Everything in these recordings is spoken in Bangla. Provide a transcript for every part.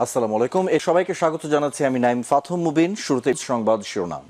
আসসালামু আলাইকুম। সবাইকে স্বাগত জানাচ্ছি আমি নাইম ফাথম মুবিন। শুরুতে সংবাদ শিরোনাম।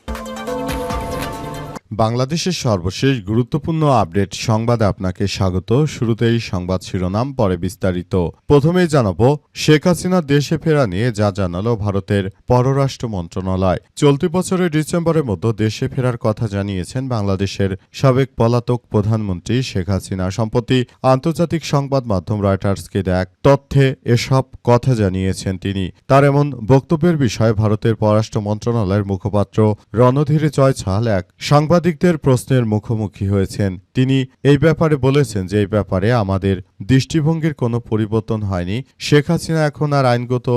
বাংলাদেশের সর্বশেষ গুরুত্বপূর্ণ আপডেট সংবাদে আপনাকে স্বাগত। শুরুতেই সংবাদ শিরোনাম, পরে বিস্তারিত। প্রথমেই জানাবো শেখ হাসিনা দেশে ফেরা নিয়ে যা জানালো ভারতের পররাষ্ট্র মন্ত্রণালয়। চলতি বছরের ডিসেম্বরের মধ্যে দেশে ফেরার কথা জানিয়েছেন বাংলাদেশের সাবেক পলাতক প্রধানমন্ত্রী শেখ হাসিনা। সম্প্রতি আন্তর্জাতিক সংবাদ মাধ্যম রয়টার্সকে এক তথ্যে এসব কথা জানিয়েছেন তিনি। তার এমন বক্তব্যের বিষয়ে ভারতের পররাষ্ট্র মন্ত্রণালয়ের মুখপাত্র রণধীর জয়ছাল এক সাংবাদিকদের প্রশ্নের মুখোমুখি হয়েছেন। তিনি এই ব্যাপারে বলেছেন যে এই ব্যাপারে আমাদের দৃষ্টিভঙ্গির কোনো পরিবর্তন হয়নি। শেখ হাসিনা এখন আর আইনগত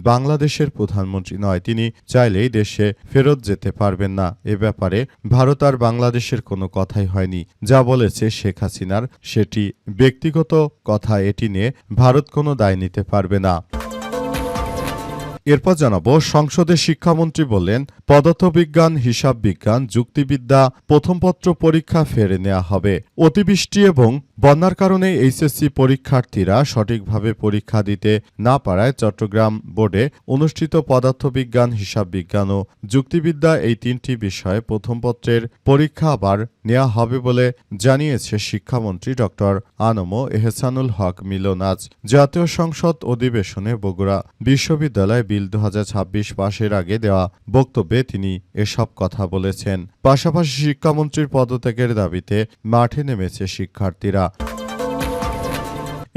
বাংলাদেশের প্রধানমন্ত্রী নয়। তিনি চাইলেই দেশে ফেরত যেতে পারবেন না। এ ব্যাপারে ভারত আর বাংলাদেশের কোনো কথাই হয়নি। যা বলেছে শেখ হাসিনার সেটি ব্যক্তিগত কথা, এটি নিয়ে ভারত কোনো দায় নিতে পারবে না। এরপর জানাবো সংসদে শিক্ষামন্ত্রী বললেন পদার্থবিজ্ঞান, হিসাব বিজ্ঞান, যুক্তিবিদ্যা প্রথম পত্র পরীক্ষা ফেরে নেওয়া হবে। অতিবৃষ্টি এবং বন্যার কারণে এইচএসসি পরীক্ষার্থীরা সঠিকভাবে পরীক্ষা দিতে না পারায় চট্টগ্রাম বোর্ডে অনুষ্ঠিত পদার্থবিজ্ঞান, হিসাব বিজ্ঞান ও যুক্তিবিদ্যা এই তিনটি বিষয়ে প্রথম পত্রের পরীক্ষা আবার নেওয়া হবে বলে জানিয়েছে শিক্ষামন্ত্রী ড আনম এহসানুল হক মিলন। আজ জাতীয় সংসদ অধিবেশনে বগুড়া বিশ্ববিদ্যালয় বিল ২০২৬ পাশের আগে দেওয়া বক্তব্যে তিনি এসব কথা বলেছেন। পাশাপাশি শিক্ষামন্ত্রীর পদত্যাগের দাবিতে মাঠে নেমেছে শিক্ষার্থীরা।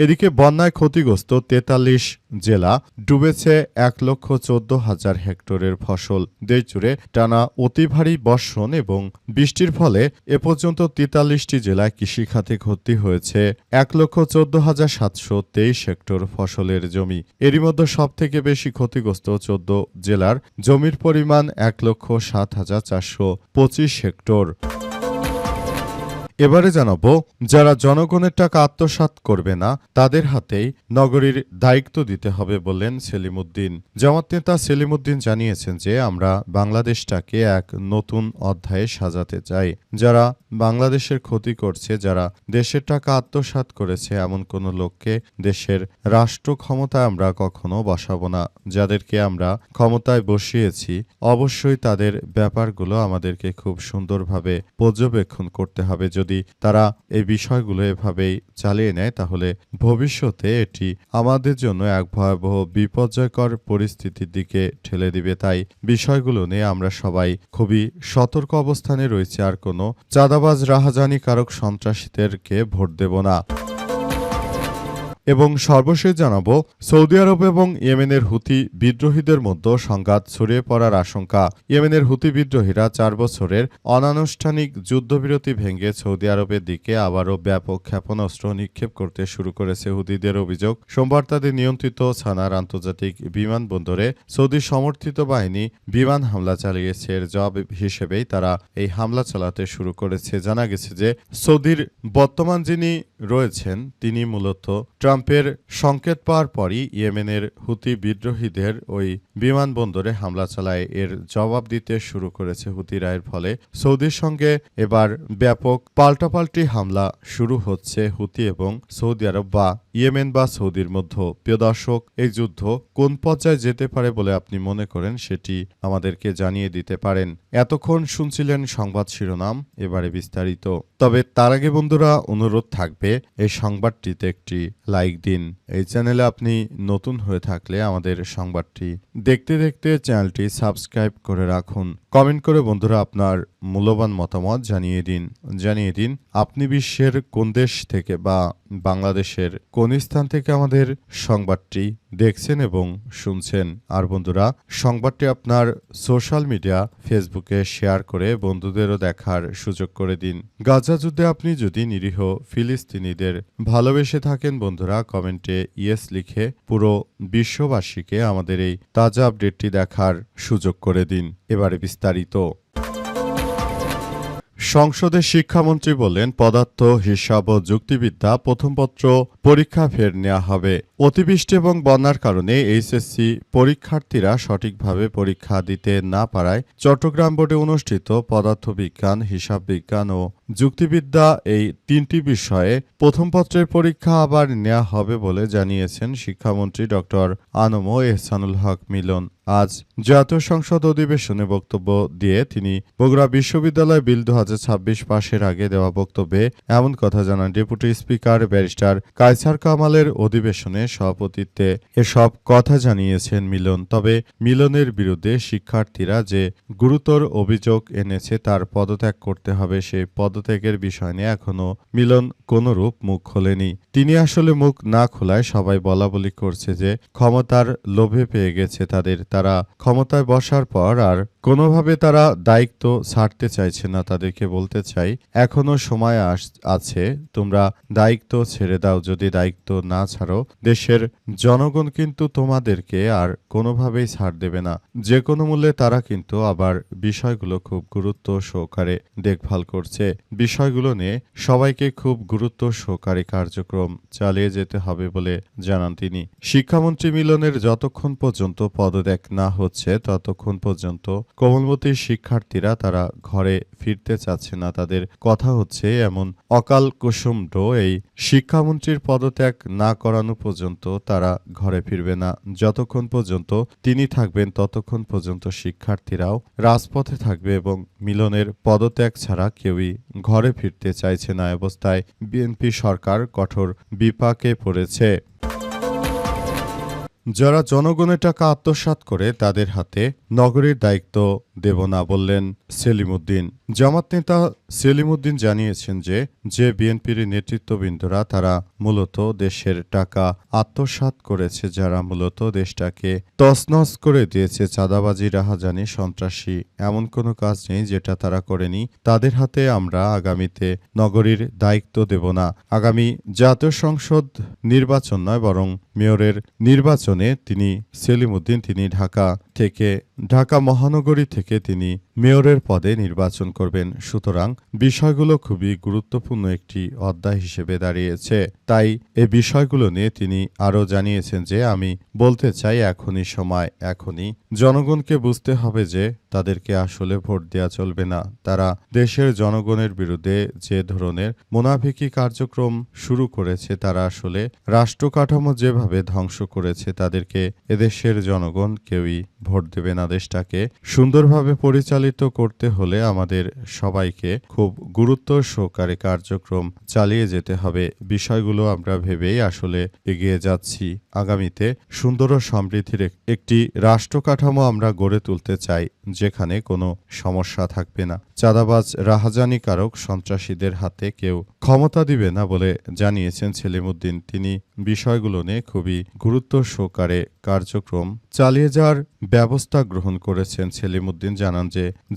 এদিকে বন্যায় ক্ষতিগ্রস্ত ৪৩ জেলা, ডুবেছে ১,১৪,০০০ হেক্টরের ফসল। দেশজুড়ে টানা অতি ভারী বর্ষণ এবং বৃষ্টির ফলে এ পর্যন্ত ৪৩টি জেলায় কৃষিখাতে ক্ষতি হয়েছে ১,১৪,৭২৩ হেক্টর ফসলের জমি। এরই মধ্যে সবথেকে বেশি ক্ষতিগ্রস্ত ১৪ জেলার জমির পরিমাণ ১,০৭,৪২৫ হেক্টর। এবারে জানাবো যারা জনগণের টাকা আত্মসাৎ করবে না তাদের হাতেই নগরীর দায়িত্ব দিতে হবে বললেন সেলিম উদ্দিন। জামাত নেতা সেলিম উদ্দিন জানিয়েছেন যে আমরা বাংলাদেশটাকে এক নতুন অধ্যায়ে সাজাতে চাই। যারা বাংলাদেশের ক্ষতি করছে, যারা দেশের টাকা আত্মসাৎ করেছে, এমন কোন লোককে দেশের রাষ্ট্র ক্ষমতায় আমরা কখনো বসাবো না। যাদেরকে আমরা ক্ষমতায় বসিয়েছি অবশ্যই তাদের ব্যাপারগুলো আমাদেরকে খুব সুন্দরভাবে পর্যবেক্ষণ করতে হবে। যদি তারা এই বিষয়গুলো এভাবেই চালিয়ে নেয় তাহলে ভবিষ্যতে এটি আমাদের জন্য এক ভয়াবহ বিপর্যয়কর পরিস্থিতির দিকে ঠেলে দিবে। তাই বিষয়গুলো নিয়ে আমরা সবাই খুবই সতর্ক অবস্থানে রয়েছে। আর কোনো চাঁদাবাজ, রাহাজানিকারক সন্ত্রাসীদেরকে ভোট দেব না। এবং সর্বশেষ জানাবো সৌদি আরব এবং ইয়েমেনের হুতি বিদ্রোহীদের মধ্যে সংঘাত ছড়িয়ে পড়ার আশঙ্কা। ইয়েমেনের হুতি বিদ্রোহীরা ৪ বছরের অনানুষ্ঠানিক যুদ্ধবিরতি ভেঙে সৌদি আরবের দিকে আবারও ব্যাপক ক্ষেপণাস্ত্র নিক্ষেপ করতে শুরু করেছে। হুতিদের অভিযোগ, সোমবার তাদের নিয়ন্ত্রিত সানার আন্তর্জাতিক বিমানবন্দরে সৌদি সমর্থিত বাহিনী বিমান হামলা চালিয়েছে। এর জবাব হিসেবেই তারা এই হামলা চালাতে শুরু করেছে। জানা গেছে যে সৌদির বর্তমান যিনি রয়েছেন তিনি মূলত ট্রাম্পের সংকেত পাওয়ার পরই ইয়েমেনের হুতি বিদ্রোহীদের ওই বিমানবন্দরে হামলা চালায়। এর জবাব দিতে শুরু করেছে হুতিরা। এর ফলে সৌদির সঙ্গে এবার ব্যাপক পাল্টাপাল্টি হামলা শুরু হচ্ছে হুতি এবং সৌদি আরব বা ইয়েমেন বা সৌদির মধ্যে। প্রিয় দর্শক, এই যুদ্ধ কোন পর্যায়ে যেতে পারে বলে আপনি মনে করেন সেটি আমাদেরকে জানিয়ে দিতে পারেন। এতক্ষণ শুনছিলেন সংবাদ শিরোনাম, এবারে বিস্তারিত। তবে তার আগে বন্ধুরা অনুরোধ থাকবে এই সংবাদটিতে একটি লাইক দিন। এই চ্যানেলে আপনি নতুন হয়ে থাকলে আমাদের সংবাদটি দেখতে দেখতে চ্যানেলটি সাবস্ক্রাইব করে রাখুন। কমেন্ট করে বন্ধুরা আপনার মূল্যবান মতামত জানিয়ে দিন আপনি বিশ্বের কোন দেশ থেকে বা বাংলাদেশের কোন স্থান থেকে আমাদের সংবাদটি দেখছেন এবং শুনছেন। আর বন্ধুরা সংবাদটি আপনার সোশ্যাল মিডিয়া ফেসবুকে শেয়ার করে বন্ধুদেরও দেখার সুযোগ করে দিন। গাজা যুদ্ধে আপনি যদি নিরীহ ফিলিস্তিনিদের ভালোবেসে থাকেন বন্ধুরা কমেন্টে ইয়েস লিখে পুরো বিশ্ববাসীকে আমাদের এই তাজা আপডেটটি দেখার সুযোগ করে দিন। এবারে বিস্তারিত। সংসদে শিক্ষামন্ত্রী বললেন পদার্থ, হিসাব ও যুক্তিবিদ্যা প্রথম পত্র পরীক্ষা ফের নেওয়া হবে। অতিবৃষ্টি এবং বন্যার কারণে এইচএসসি পরীক্ষার্থীরা সঠিকভাবে পরীক্ষা দিতে না পারায় চট্টগ্রাম বোর্ডে অনুষ্ঠিত পদার্থবিজ্ঞান, হিসাব বিজ্ঞান ও যুক্তিবিদ্যা এই 3টি বিষয়ে প্রথম পত্রের পরীক্ষা আবার নেওয়া হবে বলে জানিয়েছেন শিক্ষামন্ত্রী ডক্টর আনম এহসানুল হক মিলন। আজ জাতীয় সংসদ অধিবেশনে বক্তব্য দিয়ে তিনি বগুড়া বিশ্ববিদ্যালয় বিল 2026 পাশের আগে দেওয়া বক্তব্যে এমন কথা জানান। ডেপুটি স্পিকার ব্যারিস্টার কায়সার কামালের অধিবেশনে সভাপতিত্বে এসব কথা জানিয়েছেন মিলন। তবে মিলনের বিরুদ্ধে শিক্ষার্থীরা যে গুরুতর অভিযোগ এনেছে তার পদত্যাগ করতে হবে, সেই পদত্যাগের বিষয় নিয়ে এখনো মিলন কোনরূপ মুখ খোলেনি। তিনি আসলে মুখ না খোলায় সবাই বলাবলি করছে যে ক্ষমতার লোভে পেয়ে গেছে তারা ক্ষমতায় বসার পর আর কোনোভাবে তারা দায়িত্ব ছাড়তে চাইছে না। তাদেরকে বলতে চাই এখনো সময় আছে, তোমরা দায়িত্ব ছেড়ে দাও। যদি দায়িত্ব না ছাড়ো দেশের জনগণ কিন্তু তোমাদেরকে আর কোনোভাবেই ছাড় দেবে না। যে কোনো মূল্যে তারা কিন্তু আবার বিষয়গুলো খুব গুরুত্ব সহকারে দেখভাল করছে। বিষয়গুলো নিয়ে সবাইকে খুব গুরুত্ব সহকারে কার্যক্রম চালিয়ে যেতে হবে বলে জানান তিনি। শিক্ষামন্ত্রী মিলনের যতক্ষণ পর্যন্ত পদত্যাগ না হচ্ছে ততক্ষণ পর্যন্ত কোমলমতি শিক্ষার্থীরা তারা ঘরে ফিরতে চাচ্ছে না। তাদের কথা হচ্ছে এমন অকাল কুসুমড এই শিক্ষামন্ত্রীর পদত্যাগ না করানো পর্যন্ত তারা ঘরে ফিরবে না। যতক্ষণ পর্যন্ত তিনি থাকবেন ততক্ষণ পর্যন্ত শিক্ষার্থীরাও রাজপথে থাকবে এবং মিলনের পদত্যাগ ছাড়া কেউই ঘরে ফিরতে চাইছে না। অবস্থায় বিএনপি সরকার কঠোর বিপাকে পড়েছে। যারা জনগণের টাকা আত্মসাৎ করে তাদের হাতে নগরীর দায়িত্ব দেব না বললেন সেলিম উদ্দিন। জামাত নেতা সেলিম উদ্দিন জানিয়েছেন যে বিএনপির নেতৃত্ববৃন্দরা তারা মূলত দেশের টাকা আত্মসাৎ করেছে, যারা মূলত দেশটাকে তছনছ করে দিয়েছে। চাঁদাবাজি, রাহাজানি, সন্ত্রাসী এমন কোনো কাজ নেই যেটা তারা করেনি। তাদের হাতে আমরা আগামীতে নগরীর দায়িত্ব দেব না। আগামী জাতীয় সংসদ নির্বাচন নয় বরং মেয়রের নির্বাচনে তিনি সেলিম উদ্দিন তিনি ঢাকা মহানগরী থেকে তিনি মেয়রের পদে নির্বাচন করবেন। সুতরাং বিষয়গুলো খুবই গুরুত্বপূর্ণ একটি অধ্যায় হিসেবে দাঁড়িয়েছে। তাই এই বিষয়গুলো নিয়ে তিনি আরও জানিয়েছেন যে আমি বলতে চাই এখনই সময়, এখনই জনগণকে বুঝতে হবে যে তাদেরকে আসলে ভোট দেওয়া চলবে না। তারা দেশের জনগণের বিরুদ্ধে যে ধরনের মুনাফিকি কার্যক্রম শুরু করেছে, তারা আসলে রাষ্ট্র কাঠামো যেভাবে ধ্বংস করেছে, তাদেরকে এদেশের জনগণ কেউই ভোট দেবে না। দেশটাকে সুন্দরভাবে পরিচালিত করতে হলে আমাদের সবাইকে খুব গুরুত্ব সহকারে কার্যক্রম চালিয়ে যেতে হবে। বিষয়গুলো আমরা ভেবেই আসলে এগিয়ে যাচ্ছি। আগামীতে সুন্দর ও সমৃদ্ধির একটি রাষ্ট্র কাঠামো আমরা গড়ে তুলতে চাই, যেখানে কোনো সমস্যা থাকবে না। চাঁদাবাজ, রাহাজানিকারক সন্ত্রাসীদের হাতে কেউ ক্ষমতা দিবে না বলে জানিয়েছেন সেলিম উদ্দিন। তিনি বিষয়গুলো নিয়ে খুবই গুরুত্ব সহকারে কার্যক্রম চালিয়ে যাওয়ার ব্যবস্থা গ্রহণ করেছেন। সেলিম উদ্দিন জানান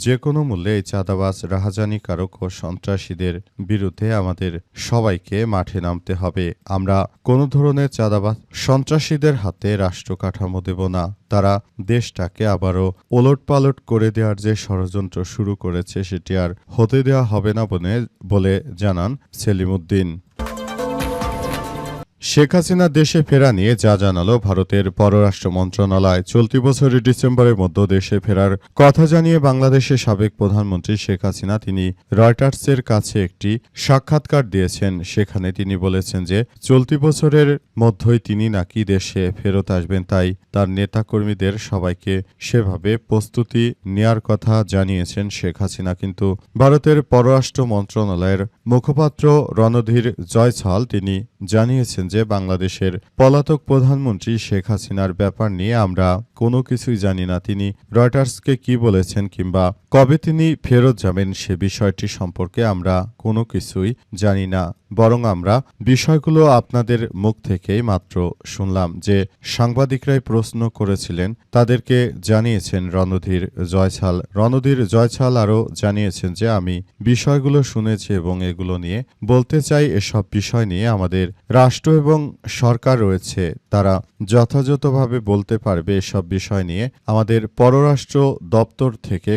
যে কোনো মূল্যে এই চাঁদাবাজ, রাহাজানিকারক ও সন্ত্রাসীদের বিরুদ্ধে আমাদের সবাইকে মাঠে নামতে হবে। আমরা কোনো ধরনের চাঁদাবাজ, সন্ত্রাসীদের হাতে রাষ্ট্র কাঠামো দেব না। তারা দেশটাকে আবারও ওলটপালট করে দেওয়ার যে ষড়যন্ত্র শুরু করেছে সেটি আর হতে দেওয়া হবে না বলে জানান সেলিম উদ্দিন। শেখ হাসিনা দেশে ফেরা নিয়ে যা জানালো ভারতের পররাষ্ট্র মন্ত্রণালয়। চলতি বছরের ডিসেম্বরের মধ্যে দেশে ফেরার কথা জানিয়ে বাংলাদেশের সাবেক প্রধানমন্ত্রী শেখ হাসিনা তিনি রয়টার্সের কাছে একটি সাক্ষাৎকার দিয়েছেন। সেখানে তিনি বলেছেন যে চলতি বছরের মধ্যেই তিনি নাকি দেশে ফেরত আসবেন, তাই তার নেতাকর্মীদের সবাইকে সেভাবে প্রস্তুতি নেয়ার কথা জানিয়েছেন শেখ হাসিনা। কিন্তু ভারতের পররাষ্ট্র মন্ত্রণালয়ের মুখপাত্র রণধীর জয়সওয়াল তিনি জানিয়েছেন যে বাংলাদেশের পলাতক প্রধানমন্ত্রী শেখ হাসিনার ব্যাপার নিয়ে আমরা কোনো কিছুই জানি না। তিনি রয়টার্সকে কি বলেছেন কিংবা কবে তিনি ফেরত যাবেন সে বিষয়টি সম্পর্কে আমরা কোনো কিছুই জানি না, বরং আমরা বিষয়গুলো আপনাদের মুখ থেকেই মাত্র শুনলাম। যে সাংবাদিকরাই প্রশ্ন করেছিলেন তাদেরকে জানিয়েছেন রণধীর জয়সওয়াল আরও জানিয়েছেন যে আমি বিষয়গুলো শুনেছি এবং এগুলো নিয়ে বলতে চাই। এসব বিষয় নিয়ে আমাদের রাষ্ট্র এবং সরকার রয়েছে, তারা যথাযথভাবে বলতে পারবে এসব বিষয় নিয়ে। আমাদের পররাষ্ট্র দপ্তর থেকে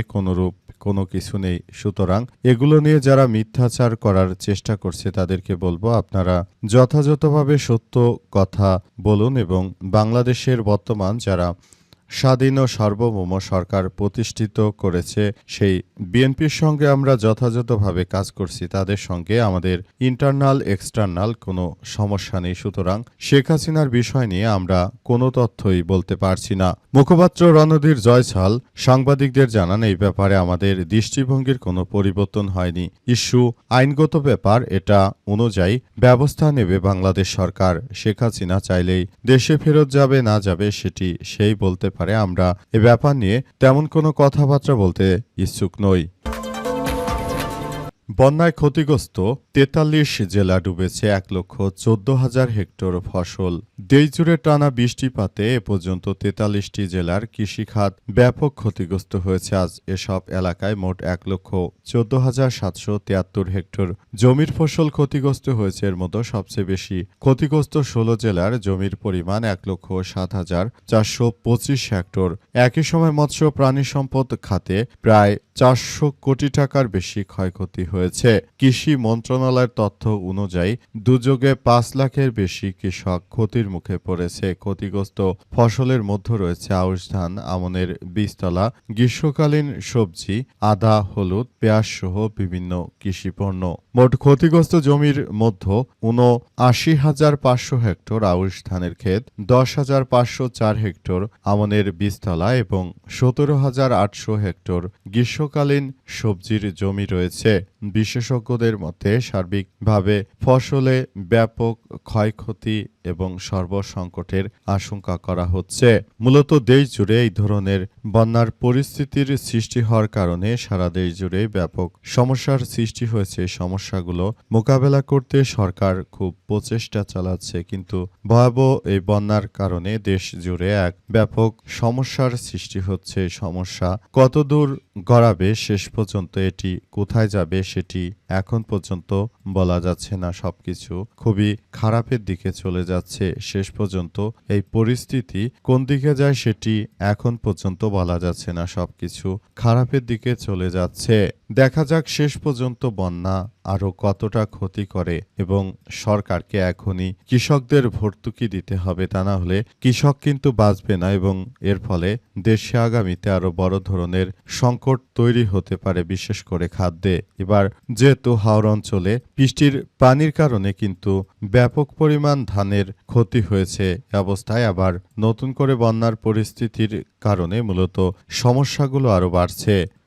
কোনো কিছু নেই। সুতরাং এগুলো নিয়ে যারা মিথ্যাচার করার চেষ্টা করছে তাদেরকে বলবো আপনারা যথাযথভাবে সত্য কথা বলুন এবং বাংলাদেশের বর্তমান যারা স্বাধীন ও সার্বভৌম সরকার প্রতিষ্ঠিত করেছে সেই বিএনপির সঙ্গে আমরা যথাযথভাবে কাজ করছি, তাদের সঙ্গে আমাদের ইন্টারনাল এক্সটার্নাল কোনো সমস্যা নেই। সুতরাং শেখ হাসিনার বিষয় নিয়ে আমরা কোনো তথ্যই বলতে পারছি না। মুখপাত্র রণধীর জয়ছাল সাংবাদিকদের জানান, এই ব্যাপারে আমাদের দৃষ্টিভঙ্গির কোনো পরিবর্তন হয়নি। ইস্যু আইনগত ব্যাপার, এটা অনুযায়ী ব্যবস্থা নেবে বাংলাদেশ সরকার। শেখ হাসিনা চাইলেই দেশে ফেরত যাবে না যাবে সেটি সেই বলতে পারে। আমরা এ ব্যাপার নিয়ে তেমন কোনো কথাবার্তা বলতে ইচ্ছুক নই। বন্যায় ক্ষতিগ্রস্ত ৪৩ জেলা ডুবেছে ১,১৪,০০০ হেক্টর ফসল। দেশজুড়ে টানা বৃষ্টিপাতে এ পর্যন্ত ৪৩টি জেলার কৃষিখাত ব্যাপক ক্ষতিগ্রস্ত হয়েছে। আজ এসব এলাকায় মোট ১,১৪,৭৭৩ হেক্টর জমির ফসল ক্ষতিগ্রস্ত হয়েছে। এর মধ্যে সবচেয়ে বেশি ক্ষতিগ্রস্ত ১৬ জেলার জমির পরিমাণ ১,০৭,৪২৫ হেক্টর। একই সময় মৎস্য প্রাণী সম্পদ খাতে প্রায় ৪০০ কোটি টাকার বেশি ক্ষয়ক্ষতি হয়েছে। কৃষি মন্ত্রণালয়ের তথ্য অনুযায়ী দুর্যোগে ৫ লাখের বেশি কৃষক ক্ষতির মুখে পড়েছে। ক্ষতিগ্রস্ত ফসলের মধ্যে রয়েছে আউশ ধান, আমনের বীজতলা, গ্রীষ্মকালীন সবজি, আদা, হলুদ, পেঁয়াজ সহ বিভিন্ন কৃষিপণ্য। মোট ক্ষতিগ্রস্ত জমির মধ্যে ৭৯,৫০০ হেক্টর আউশ ধানের ক্ষেত, ১০,৫০৪ হেক্টর আমনের বীজতলা এবং ১৭,৮০০ হেক্টর গ্রীষ্মকালীন সবজির জমি রয়েছে। বিশেষজ্ঞদের মতে সার্বিকভাবে ফসলে ব্যাপক ক্ষয়ক্ষতি এবং সর্বসংকটের আশঙ্কা করা হচ্ছে। মূলত দেশ জুড়ে এই ধরনের বন্যার পরিস্থিতির সৃষ্টি হওয়ার কারণে সারা দেশ জুড়ে ব্যাপক সমস্যার সৃষ্টি হয়েছে। সমস্যাগুলো মোকাবেলা করতে সরকার খুব প্রচেষ্টা চালাচ্ছে, কিন্তু ভয়াবহ এই বন্যার কারণে দেশ জুড়ে এক ব্যাপক সমস্যার সৃষ্টি হচ্ছে। সমস্যা কতদূর গড়াবে শেষ পর্যন্ত, এটি কোথায় যাবে সেটি এখন পর্যন্ত বলা যাচ্ছে না। সবকিছু খুবই খারাপের দিকে চলে যাচ্ছে। শেষ পর্যন্ত এই পরিস্থিতি কোন দিকে যায় সেটি এখন পর্যন্ত বলা যাচ্ছে না। সবকিছু খারাপের দিকে চলে যাচ্ছে। দেখা যাক শেষ পর্যন্ত বন্যা আরো কতটা ক্ষতি করে এবং সরকারকে এখনই কৃষকদের ভর্তুকি দিতে হবে, তা না হলে কৃষক কিন্তু বাঁচবে না এবং এর ফলে দেশে আগামীতে আরো বড় ধরনের সংকট তৈরি হতে পারে, বিশেষ করে খাদ্যে। এবার যেহেতু হাওড় অঞ্চলে বৃষ্টির পানির কারণে কিন্তু ব্যাপক পরিমাণ ধানের ক্ষতি হয়েছে, অবস্থায় আবার নতুন করে বন্যার পরিস্থিতির কারণে মূলত সমস্যাগুলো আরো বাড়ছে।